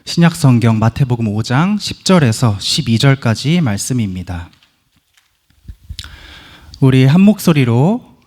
신약성경 마태복음 5장 10절에서 12절까지 말씀입니다. 우리 한 목소리로,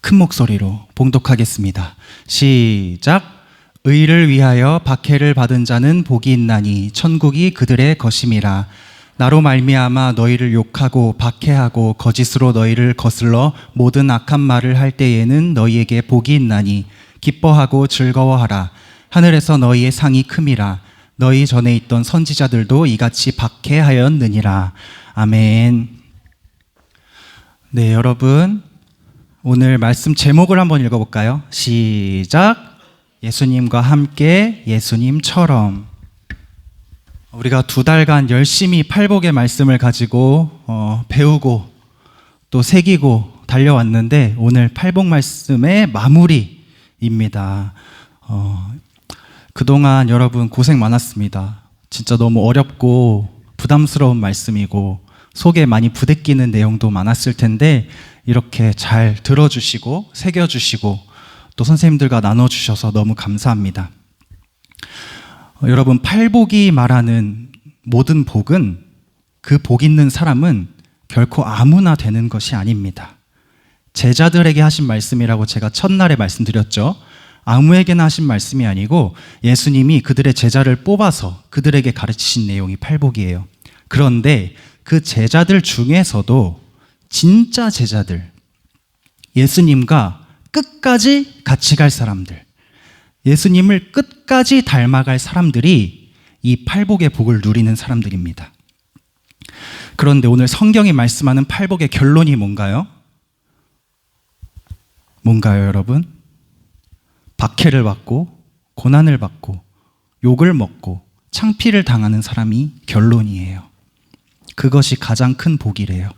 큰 목소리로 봉독하겠습니다. 시작. 의를 위하여 박해를 받은 자는 복이 있나니 천국이 그들의 것임이라. 나로 말미암아 너희를 욕하고 박해하고 거짓으로 너희를 거슬러 모든 악한 말을 할 때에는 너희에게 복이 있나니 기뻐하고 즐거워하라. 하늘에서 너희의 상이 큼이라. 너희 전에 있던 선지자들도 이같이 박해하였느니라. 아멘. 네, 여러분, 오늘 말씀 제목을 한번 읽어볼까요? 시작. 예수님과 함께 예수님처럼. 우리가 2달간 열심히 팔복의 말씀을 가지고 배우고 또 새기고 달려왔는데, 오늘 팔복 말씀의 마무리입니다. 그동안 여러분 고생 많았습니다. 진짜 너무 어렵고 부담스러운 말씀이고 속에 많이 부대끼는 내용도 많았을 텐데, 이렇게 잘 들어주시고 새겨주시고 또 선생님들과 나눠주셔서 너무 감사합니다. 여러분, 팔복이 말하는 모든 복은, 그 복 있는 사람은 결코 아무나 되는 것이 아닙니다. 제자들에게 하신 말씀이라고 제가 첫날에 말씀드렸죠. 아무에게나 하신 말씀이 아니고 예수님이 그들의 제자를 뽑아서 그들에게 가르치신 내용이 팔복이에요. 그런데 그 제자들 중에서도 진짜 제자들, 예수님과 끝까지 같이 갈 사람들, 예수님을 끝까지 닮아갈 사람들이 이 팔복의 복을 누리는 사람들입니다. 그런데 오늘 성경이 말씀하는 팔복의 결론이 뭔가요? 뭔가요, 여러분? 박해를 받고 고난을 받고 욕을 먹고 창피를 당하는 사람이 결론이에요. 그것이 가장 큰 복이래요.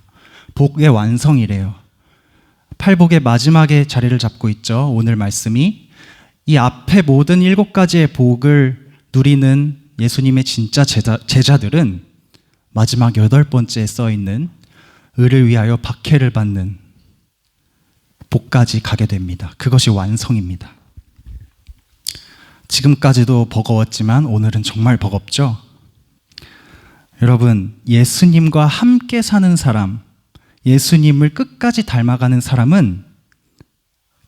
복의 완성이래요. 팔복의 마지막에 자리를 잡고 있죠. 오늘 말씀이 이 앞에 모든 7가지의 복을 누리는 예수님의 진짜 제자들은 마지막 8번째에 써있는 의를 위하여 박해를 받는 복까지 가게 됩니다. 그것이 완성입니다. 지금까지도 버거웠지만 오늘은 정말 버겁죠? 여러분, 예수님과 함께 사는 사람, 예수님을 끝까지 닮아가는 사람은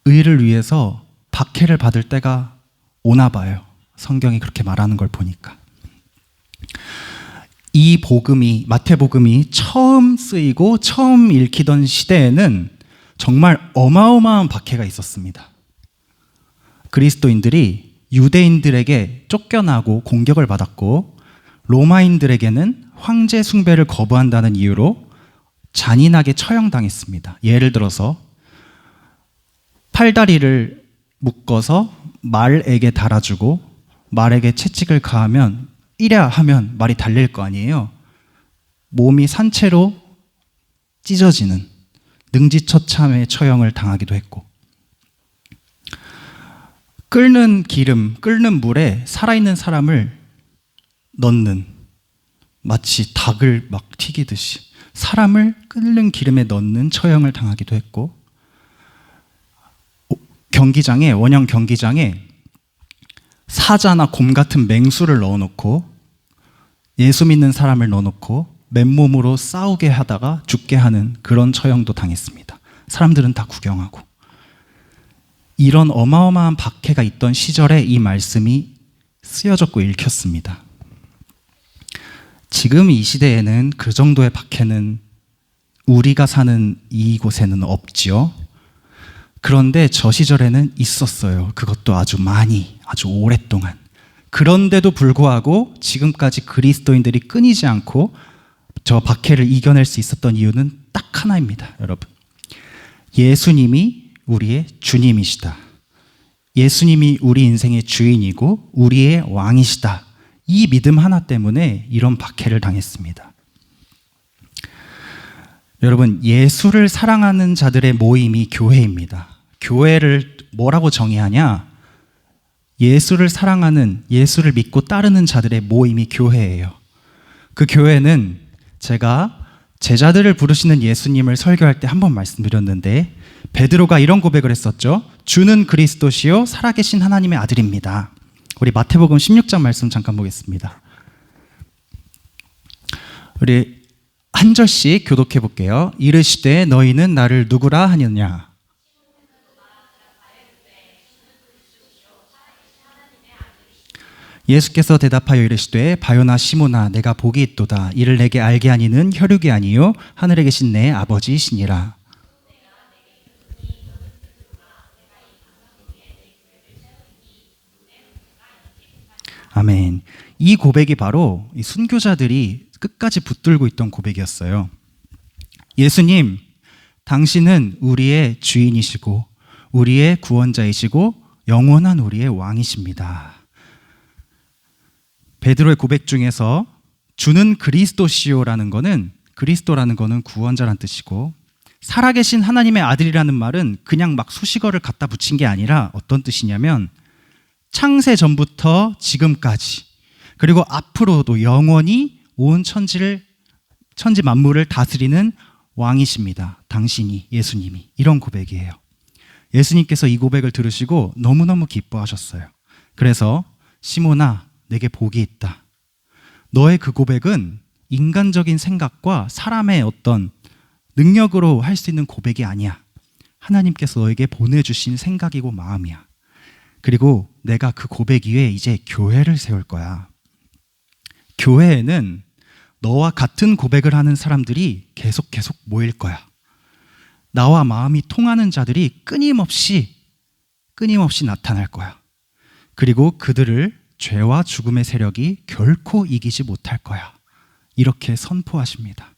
의를 위해서 박해를 받을 때가 오나 봐요. 성경이 그렇게 말하는 걸 보니까. 이 복음이, 마태복음이 처음 쓰이고 처음 읽히던 시대에는 정말 어마어마한 박해가 있었습니다. 그리스도인들이 유대인들에게 쫓겨나고 공격을 받았고, 로마인들에게는 황제 숭배를 거부한다는 이유로 잔인하게 처형당했습니다. 예를 들어서 팔다리를 묶어서 말에게 달아주고 말에게 채찍을 가하면 이랴 하면 말이 달릴 거 아니에요. 몸이 산채로 찢어지는 능지처참의 처형을 당하기도 했고, 끓는 기름, 끓는 물에 살아있는 사람을 넣는, 마치 닭을 막 튀기듯이 사람을 끓는 기름에 넣는 처형을 당하기도 했고, 경기장에, 원형 경기장에 사자나 곰 같은 맹수를 넣어놓고 예수 믿는 사람을 넣어놓고 맨몸으로 싸우게 하다가 죽게 하는 그런 처형도 당했습니다. 사람들은 다 구경하고. 이런 어마어마한 박해가 있던 시절에 이 말씀이 쓰여졌고 읽혔습니다. 지금 이 시대에는 그 정도의 박해는 우리가 사는 이곳에는 없지요. 그런데 저 시절에는 있었어요. 그것도 아주 많이, 아주 오랫동안. 그런데도 불구하고 지금까지 그리스도인들이 끊이지 않고 저 박해를 이겨낼 수 있었던 이유는 딱 하나입니다, 여러분. 예수님이 우리의 주님이시다. 예수님이 우리 인생의 주인이고 우리의 왕이시다. 이 믿음 하나 때문에 이런 박해를 당했습니다. 여러분, 예수를 사랑하는 자들의 모임이 교회입니다. 교회를 뭐라고 정의하냐? 예수를 사랑하는, 예수를 믿고 따르는 자들의 모임이 교회예요. 그 교회는 제가 제자들을 부르시는 예수님을 설교할 때 한 번 말씀드렸는데, 베드로가 이런 고백을 했었죠. 주는 그리스도시요 살아계신 하나님의 아들입니다. 우리 마태복음 16장 말씀 잠깐 보겠습니다. 우리 한 절씩 교독해 볼게요. 이르시되 너희는 나를 누구라 하느냐? 예수께서 대답하여 이르시되 바요나 시모나 내가 복이 있도다. 이를 내게 알게 하니는 혈육이 아니요 하늘에 계신 내 아버지이시니라. 아멘. 이 고백이 바로 이 순교자들이 끝까지 붙들고 있던 고백이었어요. 예수님, 당신은 우리의 주인이시고 우리의 구원자이시고 영원한 우리의 왕이십니다. 베드로의 고백 중에서 주는 그리스도시요라는 거는, 그리스도라는 거는 구원자란 뜻이고, 살아계신 하나님의 아들이라는 말은 그냥 막 수식어를 갖다 붙인 게 아니라 어떤 뜻이냐면 창세 전부터 지금까지, 그리고 앞으로도 영원히 온 천지 만물을 다스리는 왕이십니다. 당신이, 예수님이. 이런 고백이에요. 예수님께서 이 고백을 들으시고 너무너무 기뻐하셨어요. 그래서 시몬아, 내게 복이 있다. 너의 그 고백은 인간적인 생각과 사람의 어떤 능력으로 할 수 있는 고백이 아니야. 하나님께서 너에게 보내주신 생각이고 마음이야. 그리고 내가 그 고백 위에 이제 교회를 세울 거야. 교회에는 너와 같은 고백을 하는 사람들이 계속 모일 거야. 나와 마음이 통하는 자들이 끊임없이 나타날 거야. 그리고 그들을 죄와 죽음의 세력이 결코 이기지 못할 거야. 이렇게 선포하십니다.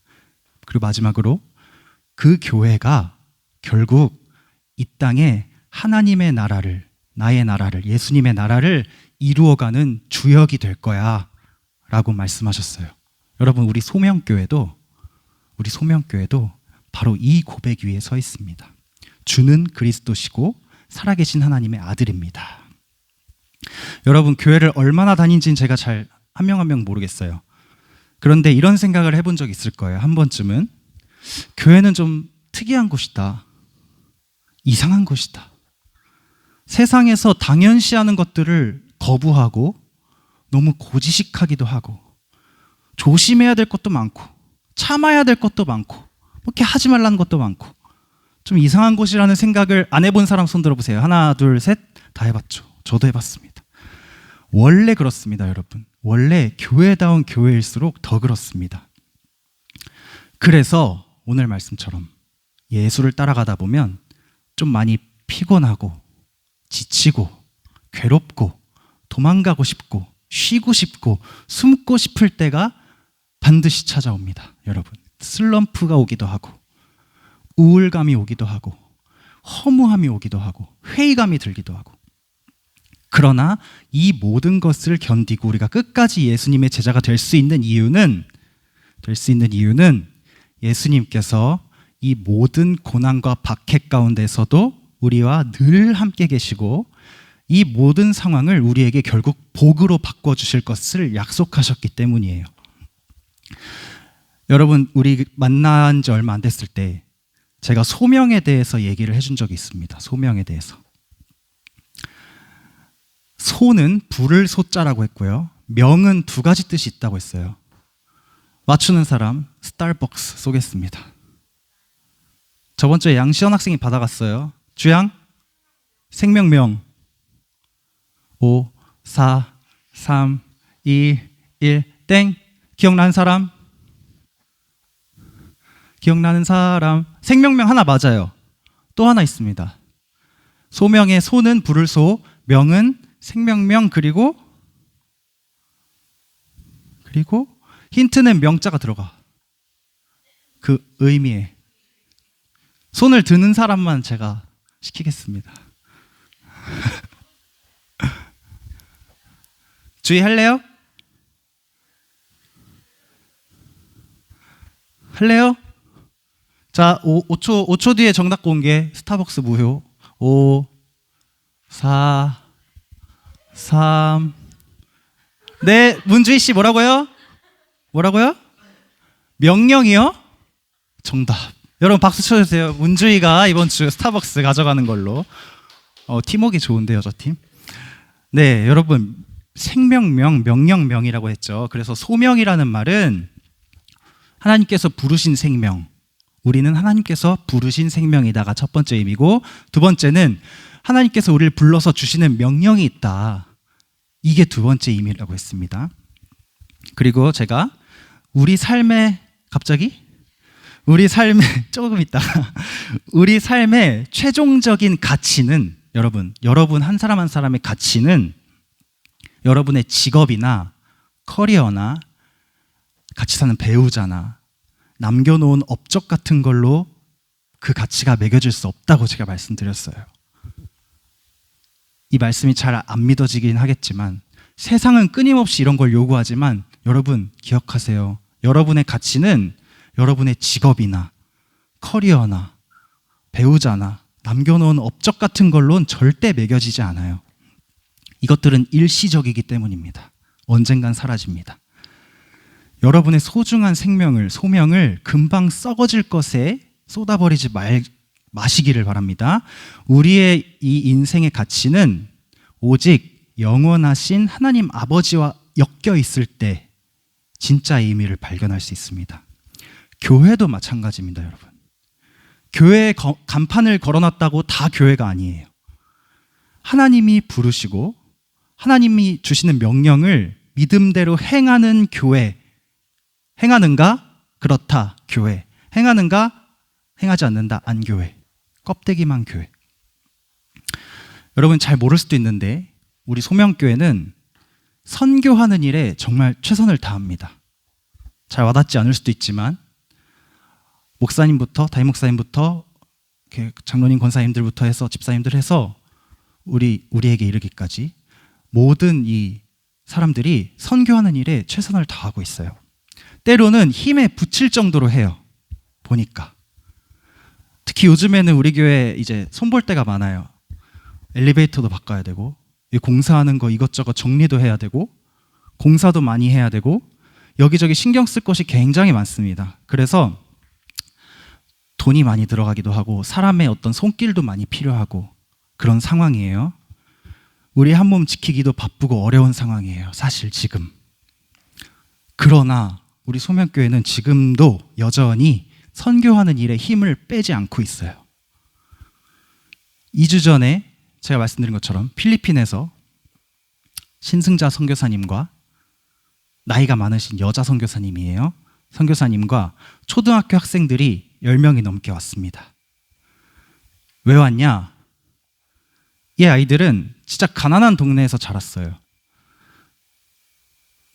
그리고 마지막으로 그 교회가 결국 이 땅에 하나님의 나라를, 나의 나라를, 예수님의 나라를 이루어가는 주역이 될 거야 라고 말씀하셨어요. 여러분, 우리 소명교회도 바로 이 고백 위에 서 있습니다. 주는 그리스도시고 살아계신 하나님의 아들입니다. 여러분, 교회를 얼마나 다닌지는 제가 잘 한 명 한 명 모르겠어요. 그런데 이런 생각을 해본 적 있을 거예요. 한 번쯤은 교회는 좀 특이한 곳이다. 이상한 곳이다. 세상에서 당연시하는 것들을 거부하고 너무 고지식하기도 하고 조심해야 될 것도 많고 참아야 될 것도 많고 이렇게 하지 말라는 것도 많고 좀 이상한 곳이라는 생각을 안 해본 사람 손 들어보세요. 하나, 둘, 셋. 다 해봤죠. 저도 해봤습니다. 원래 그렇습니다, 여러분. 원래 교회다운 교회일수록 더 그렇습니다. 그래서 오늘 말씀처럼 예수를 따라가다 보면 좀 많이 피곤하고 지치고 괴롭고 도망가고 싶고 쉬고 싶고 숨고 싶을 때가 반드시 찾아옵니다. 여러분, 슬럼프가 오기도 하고 우울감이 오기도 하고 허무함이 오기도 하고 회의감이 들기도 하고, 그러나 이 모든 것을 견디고 우리가 끝까지 예수님의 제자가 될 수 있는 이유는 예수님께서 이 모든 고난과 박해 가운데서도 우리와 늘 함께 계시고 이 모든 상황을 우리에게 결국 복으로 바꿔주실 것을 약속하셨기 때문이에요. 여러분, 우리 만난 지 얼마 안 됐을 때 제가 소명에 대해서 얘기를 해준 적이 있습니다. 소명에 대해서. 소는 부를 소자라고 했고요. 명은 두 가지 뜻이 있다고 했어요. 맞추는 사람 스타벅스 쏘겠습니다. 저번 주에 양시연 학생이 받아갔어요. 주양 생명명 5, 4, 3, 2, 1 땡. 기억나는 사람? 기억나는 사람? 생명명 하나 맞아요. 또 하나 있습니다. 소명의 소는 부를 소, 명은 생명명, 그리고 힌트는 명자가 들어가. 그 의미에 손을 드는 사람만 제가 시키겠습니다. 주의할래요? 할래요? 자, 5초 뒤에 정답 공개. 스타벅스 무효. 5, 4, 3. 네, 문주희 씨 뭐라고요? 명령이요? 정답. 여러분 박수 쳐주세요. 문주희가 이번 주 스타벅스 가져가는 걸로. 팀워크 좋은데요, 저 팀. 네, 여러분 생명명, 명령명이라고 했죠. 그래서 소명이라는 말은 하나님께서 부르신 생명, 우리는 하나님께서 부르신 생명이다가 첫 번째 의미고, 두 번째는 하나님께서 우리를 불러서 주시는 명령이 있다. 이게 두 번째 의미라고 했습니다. 그리고 제가 우리 삶의 조금 있다가 우리 삶의 최종적인 가치는 여러분 한 사람 한 사람의 가치는 여러분의 직업이나 커리어나 같이 사는 배우자나 남겨놓은 업적 같은 걸로 그 가치가 매겨질 수 없다고 제가 말씀드렸어요. 이 말씀이 잘 안 믿어지긴 하겠지만 세상은 끊임없이 이런 걸 요구하지만 여러분 기억하세요. 여러분의 가치는 여러분의 직업이나 커리어나 배우자나 남겨놓은 업적 같은 걸로는 절대 매겨지지 않아요. 이것들은 일시적이기 때문입니다. 언젠간 사라집니다. 여러분의 소중한 소명을 금방 썩어질 것에 쏟아버리지 마시기를 바랍니다. 우리의 이 인생의 가치는 오직 영원하신 하나님 아버지와 엮여 있을 때 진짜 의미를 발견할 수 있습니다. 교회도 마찬가지입니다, 여러분. 교회에 간판을 걸어놨다고 다 교회가 아니에요. 하나님이 부르시고 하나님이 주시는 명령을 믿음대로 행하는 교회. 행하는가? 그렇다, 교회. 행하는가? 행하지 않는다, 안 교회. 껍데기만 교회. 여러분 잘 모를 수도 있는데 우리 소명교회는 선교하는 일에 정말 최선을 다합니다. 잘 와닿지 않을 수도 있지만 목사님부터 담임목사님부터 장로님 권사님들부터 해서 집사님들 해서 우리에게 이르기까지 모든 이 사람들이 선교하는 일에 최선을 다하고 있어요. 때로는 힘에 부칠 정도로 해요. 보니까 특히 요즘에는 우리 교회 이제 손볼 때가 많아요. 엘리베이터도 바꿔야 되고 공사하는 거 이것저것 정리도 해야 되고 공사도 많이 해야 되고 여기저기 신경 쓸 것이 굉장히 많습니다. 그래서 돈이 많이 들어가기도 하고 사람의 어떤 손길도 많이 필요하고 그런 상황이에요. 우리 한 몸 지키기도 바쁘고 어려운 상황이에요. 사실 지금. 그러나 우리 소명교회는 지금도 여전히 선교하는 일에 힘을 빼지 않고 있어요. 2주 전에 제가 말씀드린 것처럼 필리핀에서 신승자 선교사님과 나이가 많으신 여자 선교사님이에요. 선교사님과 초등학교 학생들이 10명이 넘게 왔습니다. 왜 왔냐? 이 아이들은 진짜 가난한 동네에서 자랐어요.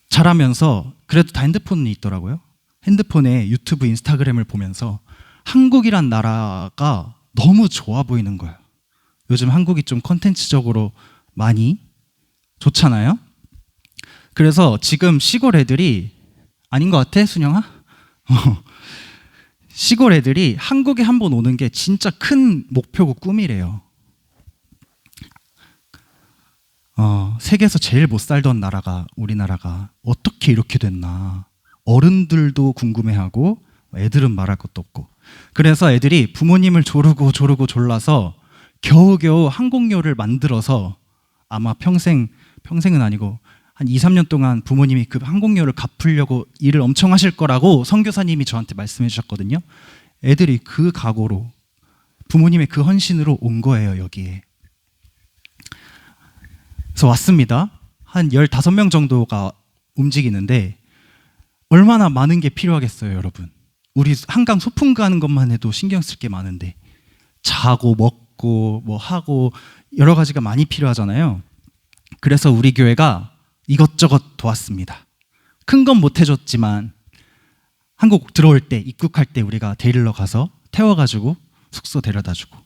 자라면서 그래도 다 핸드폰이 있더라고요. 핸드폰에 유튜브, 인스타그램을 보면서 한국이란 나라가 너무 좋아 보이는 거예요. 요즘 한국이 좀 콘텐츠적으로 많이 좋잖아요. 그래서 지금 시골 애들이 아닌 것 같아, 순영아? 시골 애들이 한국에 한번 오는 게 진짜 큰 목표고 꿈이래요. 세계에서 제일 못 살던 나라가 우리나라가 어떻게 이렇게 됐나. 어른들도 궁금해하고 애들은 말할 것도 없고. 그래서 애들이 부모님을 조르고 졸라서 겨우겨우 항공료를 만들어서 아마 평생은 아니고 한 2, 3년 동안 부모님이 그 항공료를 갚으려고 일을 엄청 하실 거라고 선교사님이 저한테 말씀해 주셨거든요. 애들이 그 각오로 부모님의 그 헌신으로 온 거예요, 여기에. 그래서 왔습니다. 한 15명 정도가 움직이는데 얼마나 많은 게 필요하겠어요, 여러분. 우리 한강 소풍 가는 것만 해도 신경 쓸 게 많은데 자고 먹고 뭐 하고 여러 가지가 많이 필요하잖아요. 그래서 우리 교회가 이것저것 도왔습니다. 큰 건 못 해줬지만 한국 들어올 때 입국할 때 우리가 데리러 가서 태워가지고 숙소 데려다주고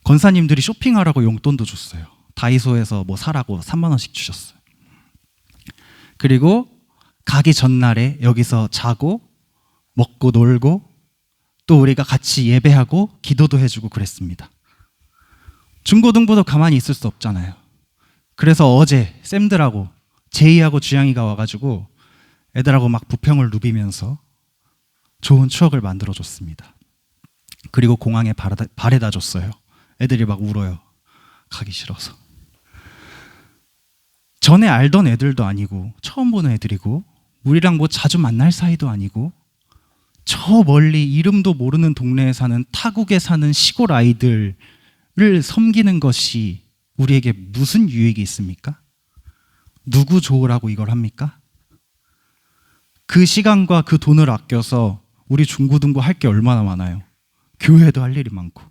권사님들이 쇼핑하라고 용돈도 줬어요. 다이소에서 뭐 사라고 3만 원씩 주셨어요. 그리고 가기 전날에 여기서 자고 먹고 놀고 또 우리가 같이 예배하고 기도도 해주고 그랬습니다. 중고등부도 가만히 있을 수 없잖아요. 그래서 어제 쌤들하고 제이하고 주양이가 와가지고 애들하고 막 부평을 누비면서 좋은 추억을 만들어줬습니다. 그리고 공항에 바래다 줬어요. 애들이 막 울어요. 가기 싫어서. 전에 알던 애들도 아니고 처음 보는 애들이고 우리랑 뭐 자주 만날 사이도 아니고 저 멀리 이름도 모르는 동네에 사는 타국에 사는 시골 아이들을 섬기는 것이 우리에게 무슨 유익이 있습니까? 누구 좋으라고 이걸 합니까? 그 시간과 그 돈을 아껴서 우리 중고등부 할 게 얼마나 많아요. 교회도 할 일이 많고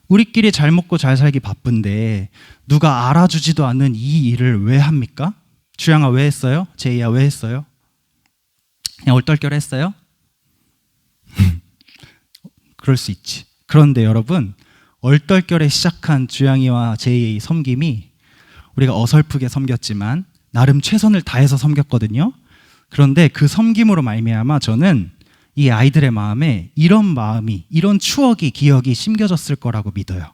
우리끼리 잘 먹고 잘 살기 바쁜데 누가 알아주지도 않는 이 일을 왜 합니까? 주양아 왜 했어요? 제이야 왜 했어요? 그냥 얼떨결했어요? 그럴 수 있지. 그런데 여러분 얼떨결에 시작한 주양이와 제이의 섬김이 우리가 어설프게 섬겼지만 나름 최선을 다해서 섬겼거든요. 그런데 그 섬김으로 말미암아 저는 이 아이들의 마음에 이런 마음이, 이런 추억이, 기억이 심겨졌을 거라고 믿어요.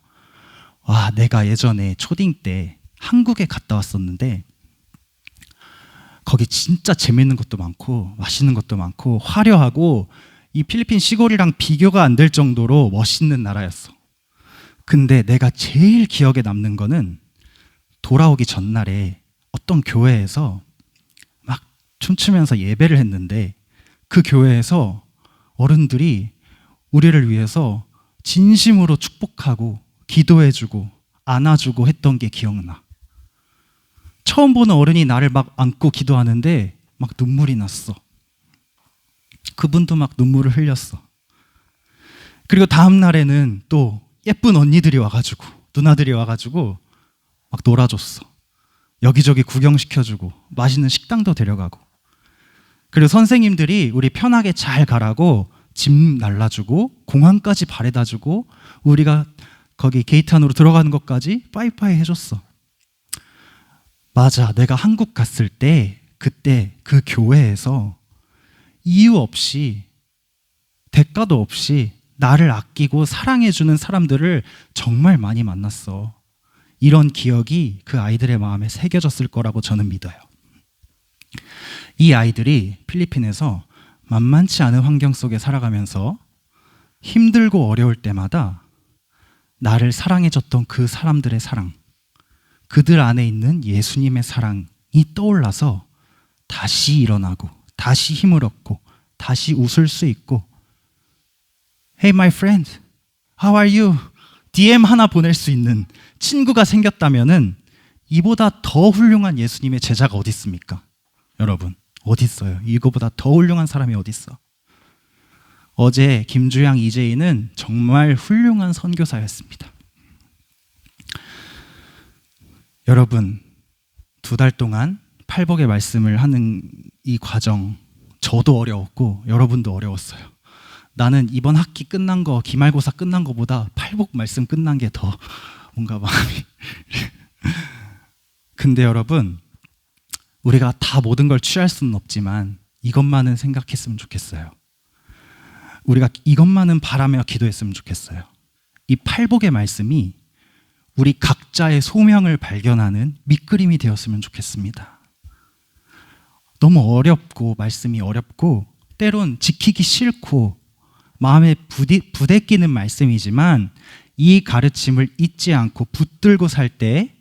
와, 내가 예전에 초딩 때 한국에 갔다 왔었는데 거기 진짜 재밌는 것도 많고 맛있는 것도 많고 화려하고 이 필리핀 시골이랑 비교가 안 될 정도로 멋있는 나라였어. 근데 내가 제일 기억에 남는 거는 돌아오기 전날에 어떤 교회에서 막 춤추면서 예배를 했는데 그 교회에서 어른들이 우리를 위해서 진심으로 축복하고 기도해주고 안아주고 했던 게 기억나. 처음 보는 어른이 나를 막 안고 기도하는데 막 눈물이 났어. 그분도 막 눈물을 흘렸어. 그리고 다음 날에는 또 예쁜 언니들이 와가지고 누나들이 와가지고 막 놀아줬어. 여기저기 구경시켜주고 맛있는 식당도 데려가고 그리고 선생님들이 우리 편하게 잘 가라고 짐 날라주고 공항까지 바래다주고 우리가 거기 게이트 안으로 들어가는 것까지 빠이빠이 해줬어. 맞아, 내가 한국 갔을 때 그때 그 교회에서 이유 없이 대가도 없이 나를 아끼고 사랑해주는 사람들을 정말 많이 만났어. 이런 기억이 그 아이들의 마음에 새겨졌을 거라고 저는 믿어요. 이 아이들이 필리핀에서 만만치 않은 환경 속에 살아가면서 힘들고 어려울 때마다 나를 사랑해줬던 그 사람들의 사랑, 그들 안에 있는 예수님의 사랑이 떠올라서 다시 일어나고 다시 힘을 얻고 다시 웃을 수 있고 Hey my friend, how are you? DM 하나 보낼 수 있는 친구가 생겼다면은 이보다 더 훌륭한 예수님의 제자가 어디 있습니까? 여러분 어디 있어요? 이거보다 더 훌륭한 사람이 어디 있어? 어제 김주양 이재희는 정말 훌륭한 선교사였습니다. 여러분 2달 동안 팔복의 말씀을 하는 이 과정 저도 어려웠고 여러분도 어려웠어요. 나는 이번 학기 끝난 거 기말고사 끝난 거보다 팔복 말씀 끝난 게 더 뭔가 마음이 근데 여러분 우리가 다 모든 걸 취할 수는 없지만 이것만은 생각했으면 좋겠어요. 우리가 이것만은 바라며 기도했으면 좋겠어요. 이 팔복의 말씀이 우리 각자의 소명을 발견하는 밑그림이 되었으면 좋겠습니다. 너무 어렵고 말씀이 어렵고 때론 지키기 싫고 마음에 부대끼는 말씀이지만 이 가르침을 잊지 않고 붙들고 살 때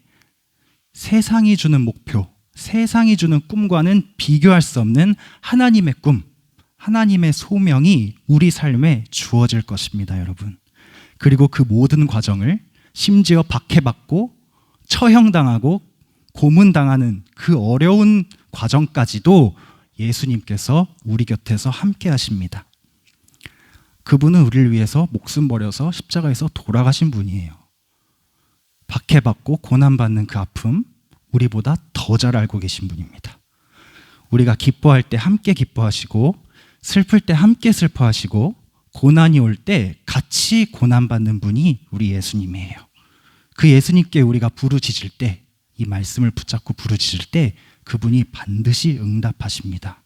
세상이 주는 목표, 세상이 주는 꿈과는 비교할 수 없는 하나님의 꿈, 하나님의 소명이 우리 삶에 주어질 것입니다, 여러분. 그리고 그 모든 과정을 심지어 박해받고 처형당하고 고문당하는 그 어려운 과정까지도 예수님께서 우리 곁에서 함께 하십니다. 그분은 우리를 위해서 목숨 버려서 십자가에서 돌아가신 분이에요. 박해받고 고난받는 그 아픔 우리보다 더 잘 알고 계신 분입니다. 우리가 기뻐할 때 함께 기뻐하시고 슬플 때 함께 슬퍼하시고 고난이 올 때 같이 고난받는 분이 우리 예수님이에요. 그 예수님께 우리가 부르짖을 때, 이 말씀을 붙잡고 부르짖을 때 그분이 반드시 응답하십니다.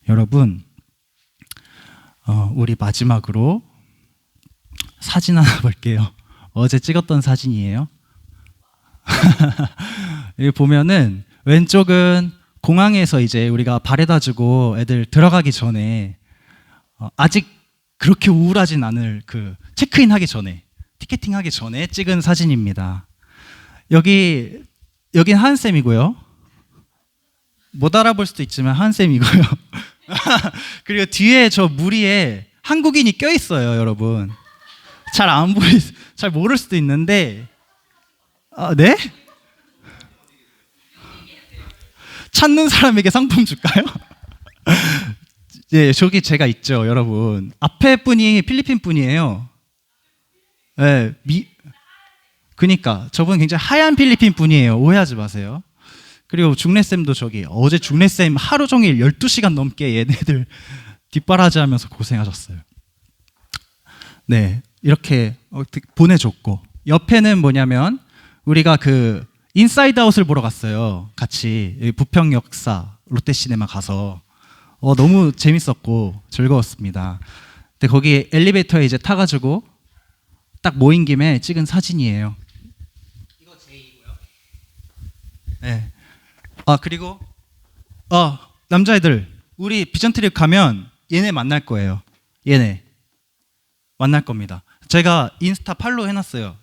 여러분 우리 마지막으로 사진 하나 볼게요. 어제 찍었던 사진이에요. 여기 보면은 왼쪽은 공항에서 이제 우리가 바래다 주고 애들 들어가기 전에 아직 그렇게 우울하진 않을 그 체크인 하기 전에 티켓팅 하기 전에 찍은 사진입니다. 여긴 하은쌤이고요. 못 알아볼 수도 있지만 한쌤이고요. 그리고 뒤에 저 무리에 한국인이 껴있어요, 여러분. 잘 모를 수도 있는데, 네? 찾는 사람에게 상품 줄까요? 예, 저기 제가 있죠, 여러분. 앞에 분이 필리핀 분이에요. 예, 그니까 저분 굉장히 하얀 필리핀 분이에요. 오해하지 마세요. 그리고 중래쌤도 저기 어제 중래쌤 하루 종일 12시간 넘게 얘네들 뒷바라지하면서 고생하셨어요. 네, 이렇게 보내줬고, 옆에는 뭐냐면 우리가 그 인사이드 아웃을 보러 갔어요. 같이 부평 역사 롯데시네마 가서 너무 재밌었고 즐거웠습니다. 근데 거기 엘리베이터에 이제 타가지고 딱 모인 김에 찍은 사진이에요. 이거 제이고요. 네. 그리고 남자애들, 우리 비전 트립 가면 얘네 만날 거예요. 얘네 만날 겁니다. 제가 인스타 팔로우 해놨어요.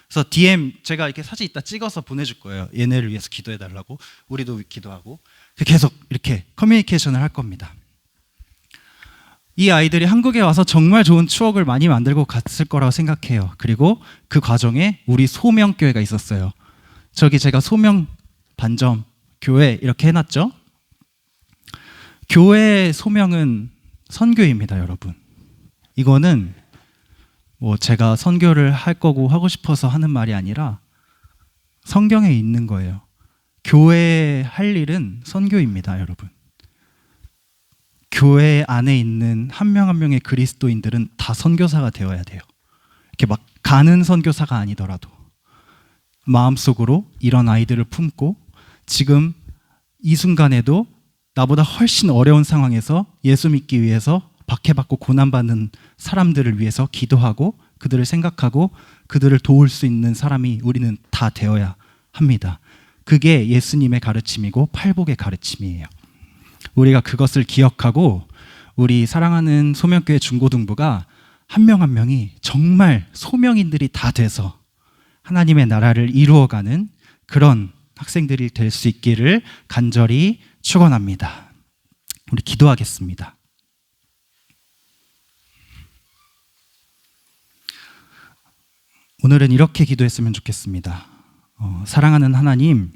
그래서 DM 제가 이렇게 사진 이따 찍어서 보내줄 거예요. 얘네를 위해서 기도해달라고. 우리도 기도하고 계속 이렇게 커뮤니케이션을 할 겁니다. 이 아이들이 한국에 와서 정말 좋은 추억을 많이 만들고 갔을 거라고 생각해요. 그리고 그 과정에 우리 소명교회가 있었어요. 저기 제가 소명 반점 교회 이렇게 해놨죠. 교회의 소명은 선교입니다, 여러분. 이거는 뭐 제가 선교를 할 거고 하고 싶어서 하는 말이 아니라 성경에 있는 거예요. 교회에 할 일은 선교입니다, 여러분. 교회 안에 있는 한 명 한 명의 그리스도인들은 다 선교사가 되어야 돼요. 이렇게 막 가는 선교사가 아니더라도 마음속으로 이런 아이들을 품고 지금 이 순간에도 나보다 훨씬 어려운 상황에서 예수 믿기 위해서 박해받고 고난받는 사람들을 위해서 기도하고 그들을 생각하고 그들을 도울 수 있는 사람이 우리는 다 되어야 합니다. 그게 예수님의 가르침이고 팔복의 가르침이에요. 우리가 그것을 기억하고 우리 사랑하는 소명교회 중고등부가 한 명 한 명이 정말 소명인들이 다 돼서 하나님의 나라를 이루어가는 그런 학생들이 될 수 있기를 간절히 축원합니다. 우리 기도하겠습니다. 오늘은 이렇게 기도했으면 좋겠습니다. 사랑하는 하나님,